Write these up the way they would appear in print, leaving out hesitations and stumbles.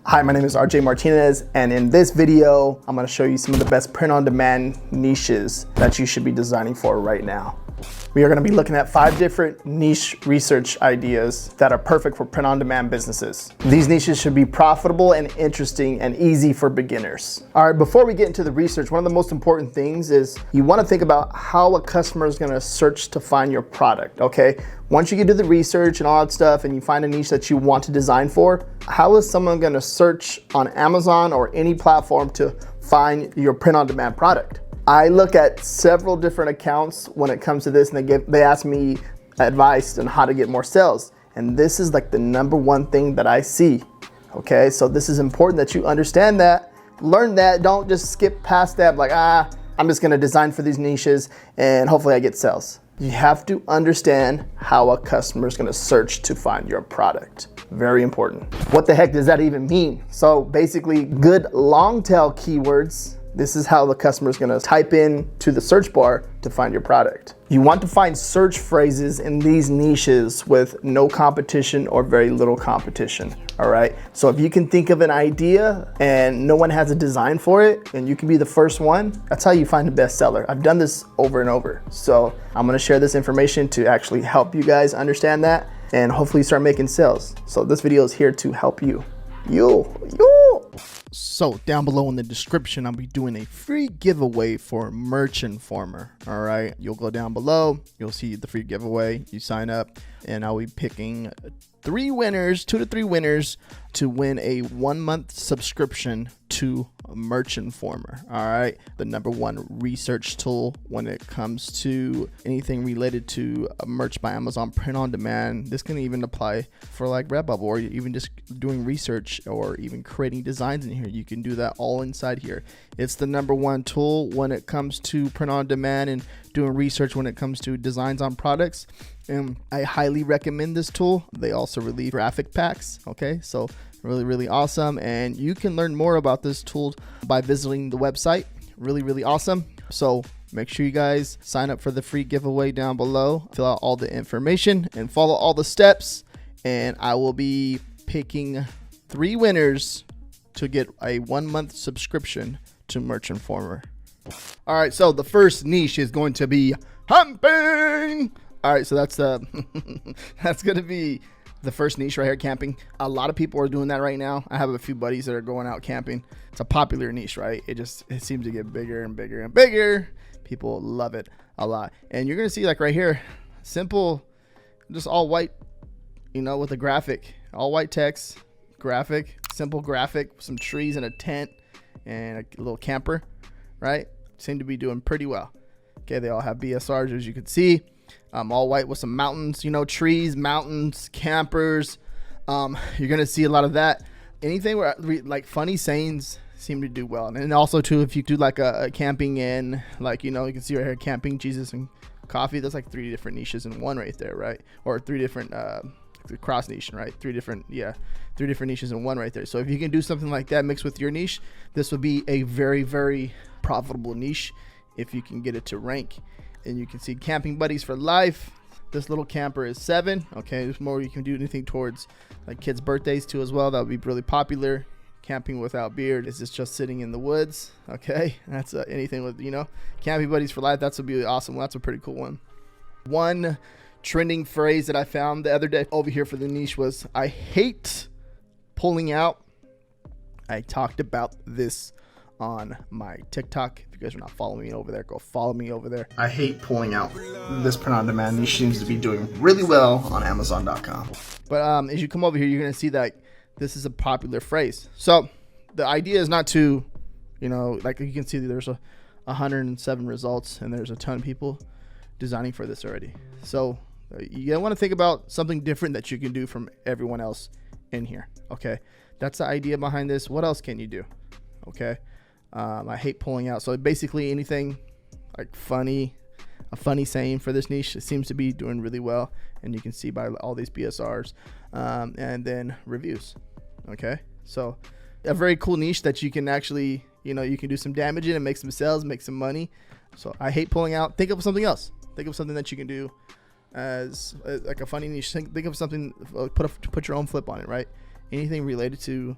Hi, my name is RJ Martinez, and in this video, I'm gonna show you some of the best print-on-demand niches that you should be designing for right now. We are gonna be looking at 5 different niche research ideas that are perfect for print-on-demand businesses. These niches should be profitable and interesting and easy for beginners. All right, before we get into the research, one of the most important things is you wanna think about how a customer is gonna search to find your product, okay? Once you get to the research and all that stuff and you find a niche that you want to design for, how is someone gonna search on Amazon or any platform to find your print-on-demand product? I look at several different accounts when it comes to this, and they ask me advice on how to get more sales. And this is like the #1 thing that I see, okay? So this is important that you understand that, learn that, don't just skip past that like, I'm just gonna design for these niches and hopefully I get sales. You have to understand how a customer is gonna search to find your product. Very important. What the heck does that even mean? So basically, good long tail keywords. This is how the customer is gonna type in to the search bar to find your product. You want to find search phrases in these niches with no competition or very little competition, all right? So if you can think of an idea and no one has a design for it and you can be the first one, that's how you find a bestseller. I've done this over and over. So I'm gonna share this information to actually help you guys understand that and hopefully start making sales. So this video is here to help you. So down below in the description, I'll be doing a free giveaway for Merch Informer. All right, you'll go down below, you'll see the free giveaway. You sign up, and I'll be picking 3 winners, 2 to 3 winners, to win a 1-month subscription to Merch Informer. All right, the #1 research tool when it comes to anything related to merch by Amazon print on demand. This can even apply for like Redbubble, or even just doing research or even creating designs in here. You can do that all inside here. It's the #1 tool when it comes to print on demand and doing research when it comes to designs on products. And I highly recommend this tool. They also release graphic packs. Okay, so really awesome. And you can learn more about this tool by visiting the website. Really awesome. So make sure you guys sign up for the free giveaway down below. Fill out all the information and follow all the steps. And I will be picking 3 winners to get a 1-month subscription to Merch Informer. All right, so the first niche is going to be camping. All right, so that's that's going to be the first niche right here, camping. A lot of people are doing that right now. I have a few buddies that are going out camping. It's a popular niche, right? It seems to get bigger and bigger and bigger. People love it a lot. And you're going to see like right here, simple, just all white, with a graphic, all white text, graphic, simple graphic, some trees and a tent and a little camper, right? Seem to be doing pretty well. Okay, they all have BSRs, as you can see. All white with some mountains, trees, mountains, campers. You're gonna see a lot of that. Anything where like funny sayings seem to do well. And also too, if you do like a camping in, like, you can see right here, camping, Jesus, and coffee. That's like 3 different niches in one right there, right? Or 3 different cross niche, right? 3 different niches in one right there. So if you can do something like that mixed with your niche, this would be a very profitable niche if you can get it to rank. And you can see camping buddies for life. This little camper is 7. Okay, there's more. You can do anything towards like kids' birthdays too as well. That would be really popular. Camping without beard is just sitting in the woods. Okay, that's anything with camping buddies for life. That's would be awesome. Well, that's a pretty cool one. One trending phrase that I found the other day over here for the niche was, I hate pulling out. I talked about this on my TikTok. If you guys are not following me over there, go follow me over there. I hate pulling out. This print on demand niche seems to be doing really well on Amazon.com. But as you come over here, you're going to see that this is a popular phrase. So the idea is not to, like you can see there's 107 results and there's a ton of people designing for this already. So you want to think about something different that you can do from everyone else in here. Okay, that's the idea behind this. What else can you do? Okay, I hate pulling out. So basically anything like a funny saying for this niche, it seems to be doing really well, and you can see by all these BSRs, and then reviews. Okay, so a very cool niche that you can actually, you can do some damage in and make some sales, make some money. So I hate pulling out. Think of something else. Think of something that you can do as like a funny niche. Think of something, put your own flip on it, right? Anything related to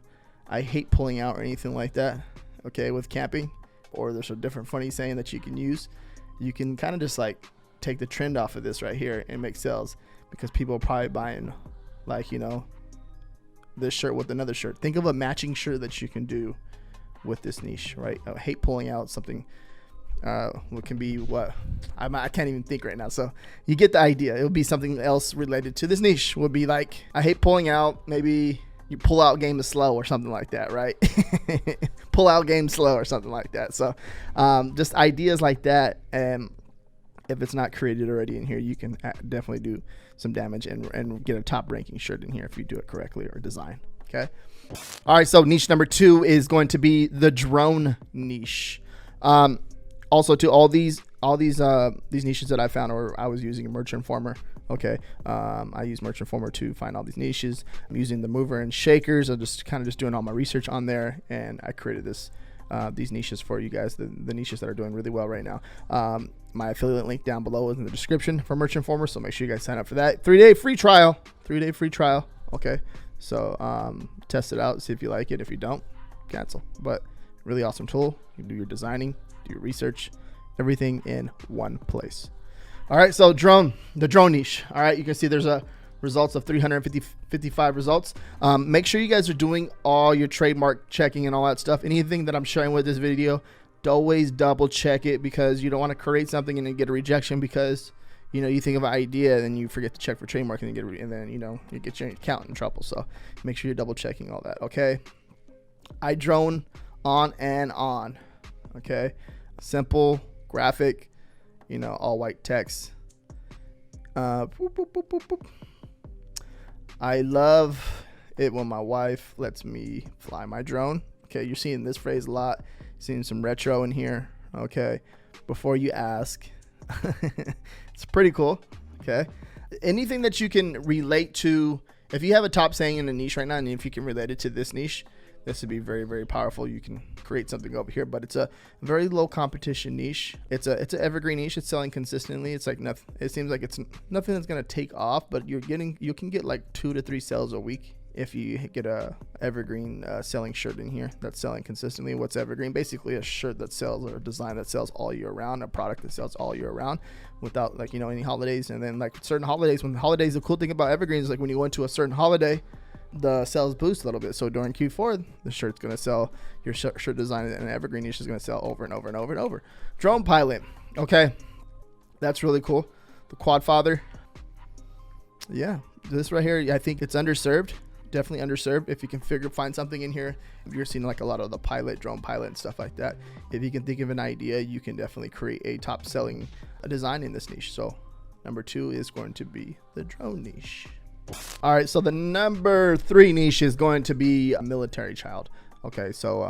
I hate pulling out or anything like that. Okay, with camping, or there's a different funny saying that you can use. You can kind of just like take the trend off of this right here and make sales, because people are probably buying like, you know, this shirt with another shirt. Think of a matching shirt that you can do with this niche, right? I hate pulling out something. What can be what? I can't even think right now. So you get the idea. It would be something else related to this niche. Would be like, I hate pulling out. Maybe you pull out game is slow or something like that, right? Pull out game slow or something like that. So just ideas like that. And if it's not created already in here, you can definitely do some damage and get a top ranking shirt in here if you do it correctly or design. Okay. All right. So niche number 2 is going to be the drone niche. Also, to all these niches that I found, or I was using a Merchant Informer. Okay, I use Merchant Informer to find all these niches. I'm using the mover and shakers. I'm just doing all my research on there, and I created these niches for you guys. The niches that are doing really well right now. My affiliate link down below is in the description for Merchant Informer, so make sure you guys sign up for that. 3-day free trial. 3-day free trial. Okay, so test it out, see if you like it. If you don't, cancel. But really awesome tool. You can do your designing, do your research, everything in one place. All right, so the drone niche. All right, you can see there's a results of 355 results. Make sure you guys are doing all your trademark checking and all that stuff. Anything that I'm sharing with this video, always double check it, because you don't want to create something and then get a rejection because, you know, you think of an idea and then you forget to check for trademark and then you know, you get your account in trouble. So make sure you're double checking all that. Okay, I drone on and on. Okay, simple graphic, you know, all white text. Boop, boop, boop, boop, boop. I love it when my wife lets me fly my drone. Okay, you're seeing this phrase a lot. Seeing some retro in here. Okay, before you ask. It's pretty cool. Okay, anything that you can relate to. If you have a top saying in a niche right now, and if you can relate it to this niche, this would be very, very powerful. You can create something over here, but it's a very low competition niche. It's an evergreen niche. It's selling consistently. It's like nothing. It seems like it's nothing that's gonna take off, but you can get like 2 to 3 sales a week if you get a evergreen selling shirt in here that's selling consistently. What's evergreen? Basically a shirt that sells, or a design that sells all year round, a product that sells all year round without, like, you know, any holidays. And then like certain holidays, the cool thing about evergreen is like when you go into a certain holiday, the sales boost a little bit. So during Q4, the shirt's going to sell, your shirt design and evergreen niche is going to sell over and over and over and over. Drone pilot. Okay, that's really cool. The quad father. Yeah, this right here, I think it's underserved. Definitely underserved. If you can find something in here, if you're seeing like a lot of the drone pilot and stuff like that, if you can think of an idea, you can definitely create a top selling design in this niche. So number 2 is going to be the drone niche. All right, so the number 3 niche is going to be a military child. Okay, so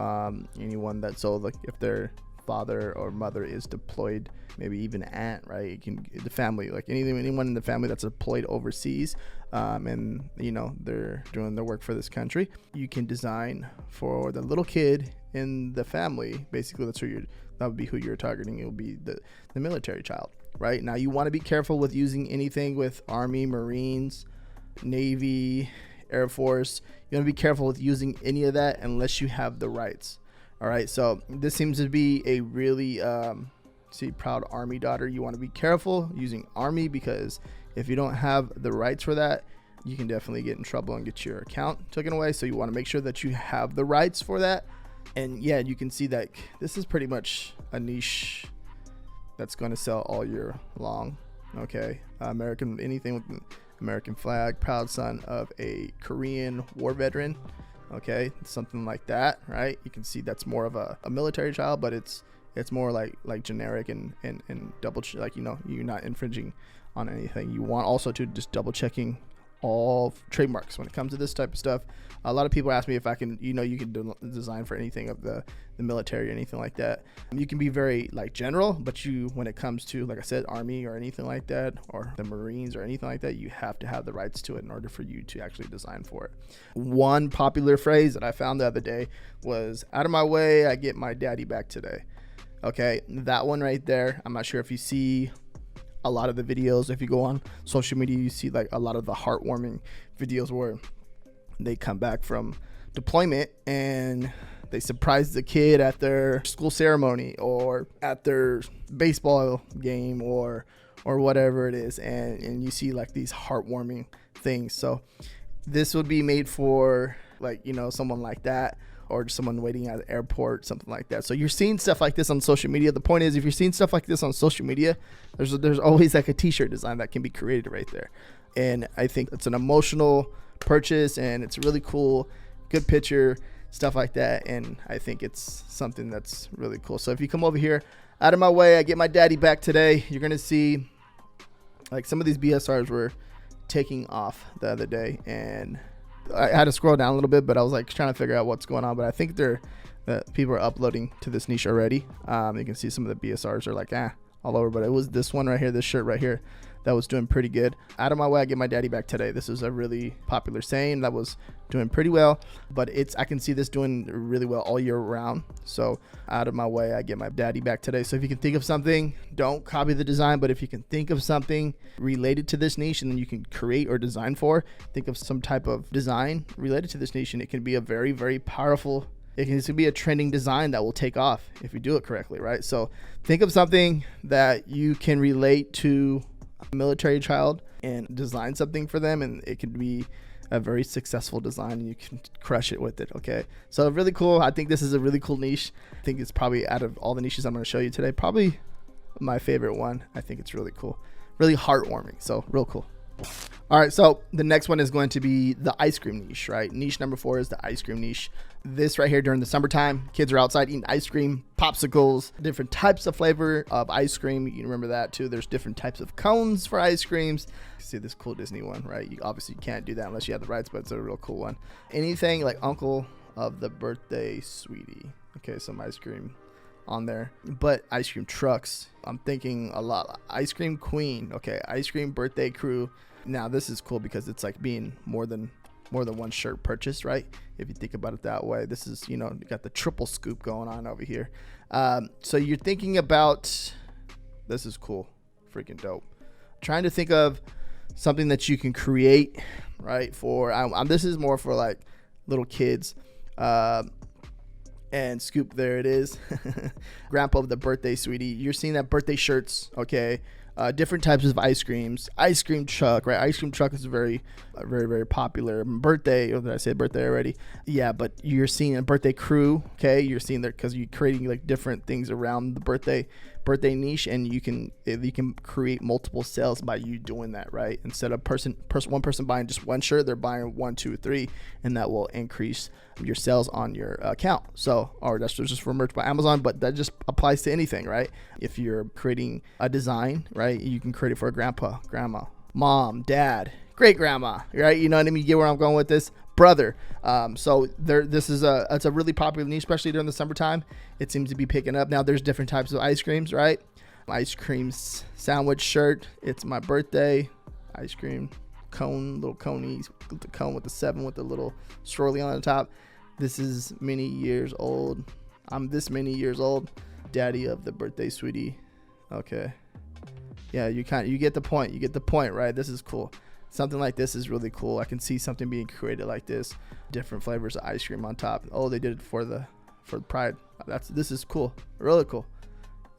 anyone that, so like if their father or mother is deployed, maybe even aunt, right? It can, the family, like anyone in the family that's deployed overseas, and you know they're doing their work for this country. You can design for the little kid in the family. Basically, that would be who you're targeting. It will be the military child, right? Now you want to be careful with using anything with Army, Marines, Navy, Air Force. You want to be careful with using any of that unless you have the rights. All right, so this seems to be a really proud Army daughter. You want to be careful using Army, because if you don't have the rights for that, you can definitely get in trouble and get your account taken away. So you want to make sure that you have the rights for that. And yeah, you can see that this is pretty much a niche that's going to sell all year long. Okay, anything with American flag, proud son of a Korean war veteran. Okay, something like that, right? You can see that's more of a military child, but it's more like generic and double like, you know, you're not infringing on anything. You want also to just double checking all trademarks when it comes to this type of stuff. A lot of people ask me if I can, you know, you can design for anything of the military or anything like that. You can be very like general, but when it comes to, like I said, Army or anything like that, or the Marines or anything like that, you have to have the rights to it in order for you to actually design for it. One popular phrase that I found the other day was, "Out of my way, I get my daddy back today." Okay, that one right there. I'm not sure if you see a lot of the videos. If you go on social media, you see like a lot of the heartwarming videos where they come back from deployment and they surprise the kid at their school ceremony or at their baseball game or whatever it is, and you see like these heartwarming things. So this would be made for like, you know, someone like that, or just someone waiting at the airport, something like that. So you're seeing stuff like this on social media. The point is, if you're seeing stuff like this on social media, there's always like a t-shirt design that can be created right there. And I think it's an emotional purchase and it's really cool, good picture, stuff like that. And I think it's something that's really cool. So if you come over here, out of my way, I get my daddy back today, you're going to see like some of these BSRs were taking off the other day, and I had to scroll down a little bit, but I was like trying to figure out what's going on. But I think people are uploading to this niche already. You can see some of the BSRs are like all over, but it was this one right here, this shirt right here, that was doing pretty good. Out of my way, I get my daddy back today. This is a really popular saying that was doing pretty well, but I can see this doing really well all year round. So out of my way, I get my daddy back today. So if you can think of something, don't copy the design, but if you can think of something related to this niche and then you can create or design for, think of some type of design related to this niche, and it can be a very, very powerful, it can be a trending design that will take off if you do it correctly, right? So think of something that you can relate to a military child and design something for them, and it could be a very successful design and you can crush it with it. Okay, so really cool. I think this is a really cool niche. I think it's probably, out of all the niches I'm going to show you today, probably my favorite one. I think it's really cool, really heartwarming, so real cool. All right, so the next one is going to be the ice cream niche, right? Niche number 4 is the ice cream niche. This right here, during the summertime, kids are outside eating ice cream, popsicles, different types of flavor of ice cream. You can remember that too. There's different types of cones for ice creams. See this cool Disney one, right? You obviously can't do that unless you have the rights, but it's a real cool one. Anything like Uncle of the Birthday Sweetie. Okay, some ice cream on there, but ice cream trucks, I'm thinking a lot. Ice cream queen. Okay, ice cream birthday crew. Now this is cool because it's like being more than one shirt purchase, right? If you think about it that way, this is, you know, you got the triple scoop going on over here. So you're thinking about, this is cool, freaking dope. Trying to think of something that you can create, right? For this is more for like little kids. And scoop, there it is. Grandpa of the Birthday Sweetie. You're seeing that birthday shirts, okay? Different types of ice creams. Ice cream truck, right? Ice cream truck is very, very popular. Birthday, or did I say birthday already? Yeah, but you're seeing a birthday crew, okay? You're seeing that because you're creating like different things around the birthday niche, and you can create multiple sales by you doing that, right? Instead of one person buying just one shirt, they're buying 1, 2, 3, and that will increase your sales on your account. So, or that's just for merch by Amazon, but that just applies to anything, right? If you're creating a design, right, you can create it for a grandpa, grandma, mom, dad, great grandma, right? You know what I mean? You get where I'm going with this, brother. So it's a really popular niche, especially during the summertime. It seems to be picking up. Now there's different types of ice creams, right? Ice cream sandwich shirt. It's my birthday. Ice cream cone, little conies, the cone with the 7 with the little swirly on the top. This is many years old. I'm this many years old. Daddy of the Birthday Sweetie. Okay. Yeah, you get the point. You get the point, right? This is cool. Something like this is really cool. I can see something being created like this. Different flavors of ice cream on top. Oh, they did it for the Pride. This is cool. Really cool.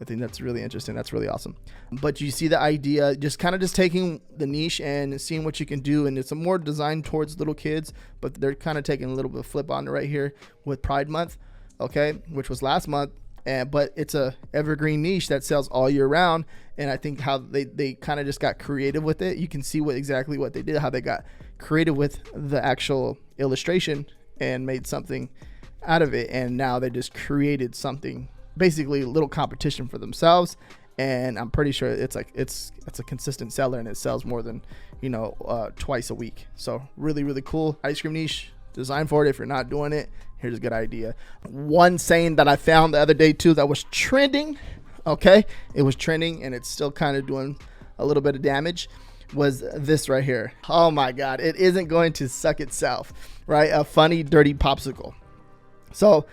I think that's really interesting. That's really awesome. But you see the idea, just taking the niche and seeing what you can do. And it's a more designed towards little kids, but they're kind of taking a little bit of flip on it right here with Pride Month, okay, which was last month. But it's a evergreen niche that sells all year round. And I think how they kind of just got creative with it. You can see exactly what they did, how they got creative with the actual illustration and made something out of it. And now they just created something, basically a little competition for themselves. And I'm pretty sure it's a consistent seller, and it sells more than, twice a week. So really, really cool ice cream niche. Design for it. If you're not doing it, here's a good idea. One saying that I found the other day too that was trending, okay, it was trending and it's still kind of doing a little bit of damage, was this right here. Oh my God, it isn't going to suck itself, right? A funny, dirty popsicle. So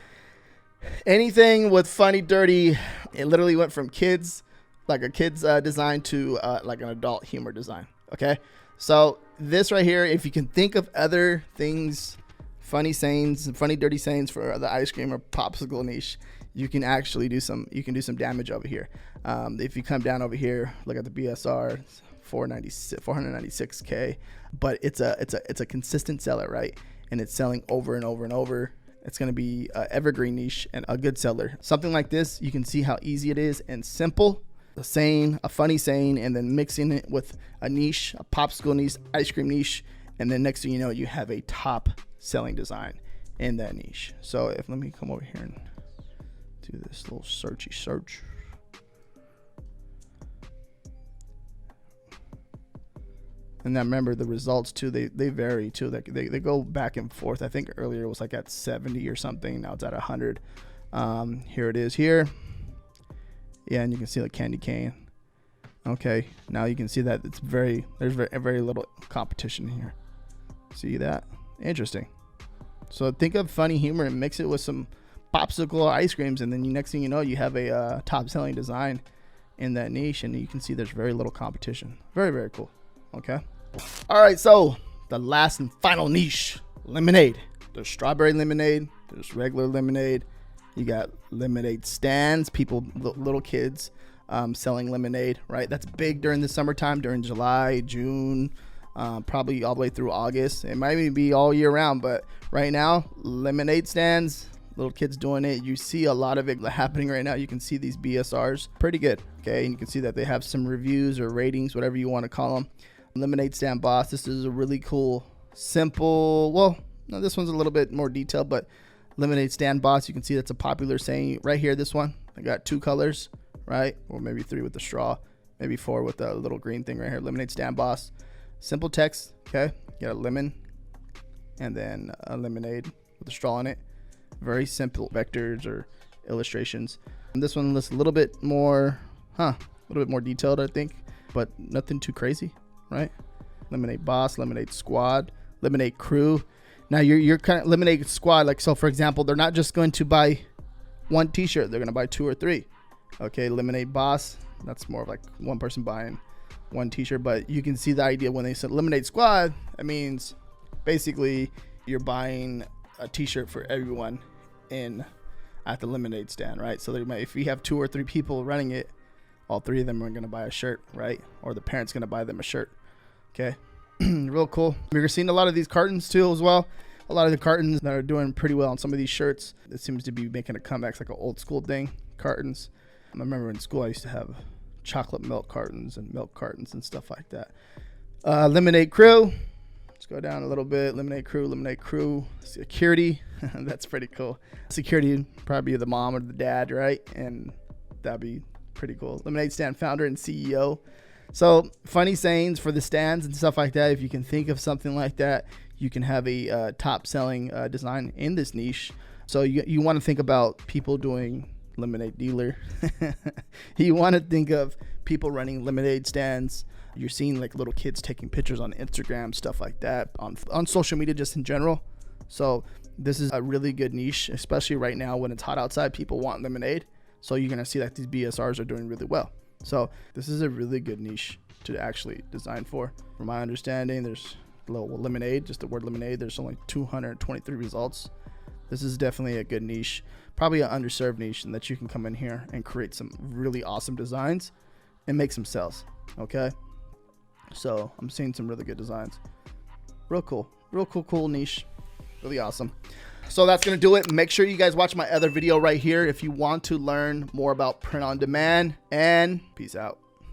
anything with funny, dirty, it literally went from kids, like a kid's design to like an adult humor design, okay? So this right here, if you can think of other things funny sayings, funny dirty sayings for the ice cream or popsicle niche, you can actually do some damage over here. If you come down over here, look at the BSR, 496K, but it's a consistent seller, right? And it's selling over and over and over. It's going to be an evergreen niche and a good seller. Something like this, you can see how easy it is and simple. A saying, a funny saying, and then mixing it with a niche, a popsicle niche, ice cream niche, and then next thing you know, you have a top selling design in that niche. So let me come over here and do this little searchy search. And then remember the results too, they vary too. They go back and forth. I think earlier it was like at 70 or something. Now it's at 100. Here it is here. Yeah, and you can see the candy cane. Okay, now you can see that there's very little competition here. See that? Interesting. So think of funny humor and mix it with some popsicle ice creams, and then next thing you know, you have a top selling design in that niche, and you can see there's very little competition. Very, very cool. Okay. All right, so the last and final niche, lemonade. There's strawberry lemonade, there's regular lemonade, you got lemonade stands, little kids selling lemonade, right? That's big during the summertime, during July, June, probably all the way through August. It might even be all year round, but right now, lemonade stands, little kids doing it. You see a lot of it happening right now. You can see these BSRs, pretty good, okay? And you can see that they have some reviews or ratings, whatever you want to call them. Lemonade stand boss, this is a really cool, simple, well, no, this one's a little bit more detailed, but lemonade stand boss, you can see that's a popular saying right here. This one, I got 2 colors, right? Or maybe 3 with the straw, maybe 4 with the little green thing right here. Lemonade stand boss, simple text, okay? You got a lemon and then a lemonade with a straw in it. Very simple vectors or illustrations. And this one looks a little bit more, a little bit more detailed, I think, but nothing too crazy, right? Lemonade boss, lemonade squad, lemonade crew. Now you're kind of lemonade squad, like, so for example, they're not just going to buy 1 t-shirt, they're going to buy 2 or 3. Okay, lemonade boss, that's more of like one person buying 1 t-shirt, but you can see the idea when they said lemonade squad, that means basically you're buying a t-shirt for everyone at the lemonade stand, right? So if you have 2 or 3 people running it, all 3 of them are going to buy a shirt, right? Or the parent's going to buy them a shirt. Okay. Real cool. We're seeing a lot of these cartons too as well. A lot of the cartons that are doing pretty well on some of these shirts. It seems to be making a comeback. It's like an old school thing, cartons. I remember in school I used to have chocolate milk cartons and stuff like that. Lemonade crew. Let's go down a little bit. Lemonade crew. Security. That's pretty cool. Security, probably the mom or the dad, right? And that'd be pretty cool. Lemonade stand founder and CEO. So funny sayings for the stands and stuff like that. If you can think of something like that, you can have a top selling design in this niche. So you want to think about people doing lemonade dealer. You want to think of people running lemonade stands. You're seeing like little kids taking pictures on Instagram, stuff like that, on social media just in general. So this is a really good niche, especially right now when it's hot outside. People want lemonade. So you're going to see that these BSRs are doing really well. So this is a really good niche to actually design for. From my understanding, there's lemonade, just the word lemonade. There's only 223 results. This is definitely a good niche, probably an underserved niche, and that you can come in here and create some really awesome designs and make some sales. Okay. So I'm seeing some really good designs. Real cool niche. Really awesome. So that's going to do it. Make sure you guys watch my other video right here if you want to learn more about print on demand, and peace out.